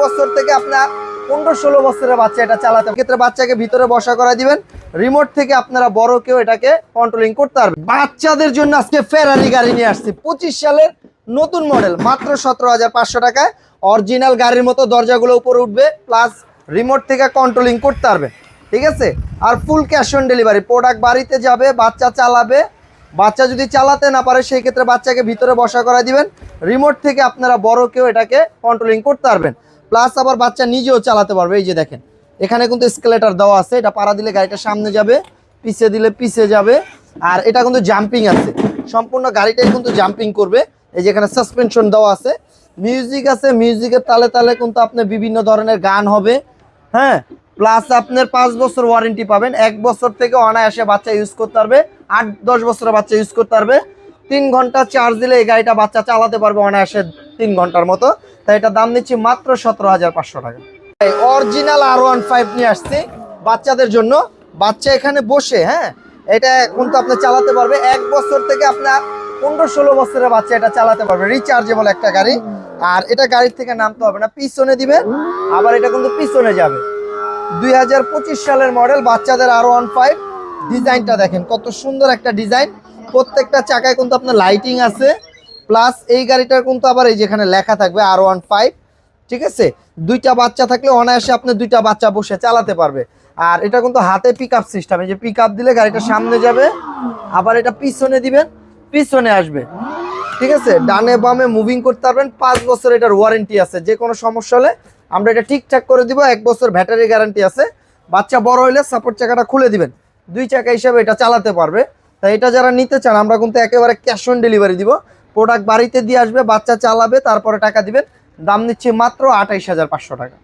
বছর থেকে আপনার 15-16 বছরের বাচ্চা এটা চালাতে ক্ষেত্রে বাচ্চাকে ভিতরে বসা করা দিবেন, রিমোট থেকে আপনারা বড় কেউ এটাকে কন্ট্রোলিং করতে পারবেন। বাচ্চাদের জন্য আজকে ফেরারি গাড়ি নিয়ে আসছি, 25 সালের নতুন মডেল, মাত্র 17,500 টাকায়। অরিজিনাল গাড়ির মতো দরজাগুলো উপরে উঠবে, প্লাস রিমোট থেকে কন্ট্রোলিং করতে পারবে, ঠিক আছে। আর full cash on delivery, product বাড়িতে যাবে, বাচ্চা চালাবে। বাচ্চা যদি চালাতে না পারে সেই ক্ষেত্রে বাচ্চাকে ভিতরে বসা করা দিবেন, রিমোট থেকে আপনারা বড় কেউ এটাকে কন্ট্রোলিং করতে পারবেন, প্লাস আবার বাচ্চা নিজেও চালাতে পারবে। এই যে দেখেন, এখানে কিন্তু স্কেলেটার দেওয়া আছে, এটা পাড়া দিলে গাড়িটা সামনে যাবে, পিছে দিলে পিছে যাবে। আর এটা কিন্তু জাম্পিং আছে, সম্পূর্ণ গাড়িটাই কিন্তু জাম্পিং করবে। এই যে এখানে সাসপেনশন দেওয়া আছে, মিউজিক আছে, মিউজিকের তালে তালে কিন্তু আপনার বিভিন্ন ধরনের গান হবে, হ্যাঁ। প্লাস আপনার 5 বছর ওয়ারেন্টি পাবেন, 1 বছর থেকে অনায়াসে বাচ্চা ইউজ করতে পারবে, 8-10 বছরের বাচ্চা ইউজ করতে পারবে। 3 ঘন্টা চার্জ দিলে এই গাড়িটা বাচ্চা চালাতে পারবে অনায়াসে 3 ঘন্টার মতো। তাই এটা দাম নিচ্ছি মাত্র 17,500 টাকা। অরিজিনাল R15 নিয়ে আসছি বাচ্চাদের জন্য, বাচ্চা এখানে বসে, হ্যাঁ, এটা কিন্তু আপনি চালাতে পারবে। 1 বছর থেকে আপনার 15-16 বছরের বাচ্চা এটা চালাতে পারবে, রিচার্জেবল একটা গাড়ি। আর এটা গাড়ির থেকে নামতে হবে না, পিছনে দিবেন, আবার এটা কিন্তু পিছনে যাবে। 2025 সালের মডেল, বাচ্চাদের R15। ডিজাইনটা দেখেন কত সুন্দর একটা ডিজাইন, প্রত্যেকটা চাকায় কিন্তু আপনার লাইটিং আছে। প্লাস এই গাড়িটার কিন্তু আবার এই যেখানে লেখা থাকবে R15, ঠিক আছে। 2টা বাচ্চা থাকলে অনায়াসে আপনি 2টা বাচ্চা বসে চালাতে পারবে। আর এটা কিন্তু হাতে পিক আপ সিস্টেম, এই যে পিক আপ দিলে গাড়িটা সামনে যাবে, আবার এটা পিছনে দিবেন, পিছনে আসবে, ঠিক আছে। ডানে বামে মুভিং করতে পারবেন। 5 বছর এটার ওয়ারেন্টি আছে, যে কোনো সমস্যা হলে আমরা এটা ঠিকঠাক করে দিব। 1 বছর ব্যাটারি গ্যারান্টি আছে। বাচ্চা বড় হলে সাপোর্ট চাকাটা খুলে দিবেন, 2 চাকা হিসাবে এটা চালাতে পারবে। তাই এটা যারা নিতে চান আমরা কিন্তু একেবারে ক্যাশ অন ডেলিভারি দিব, প্রোডাক্ট বাড়িতে দিয়ে আসবে, বাচ্চা চালাবে, তারপরে টাকা দিবেন। দাম নিচ্ছি মাত্র 28,500 টাকা।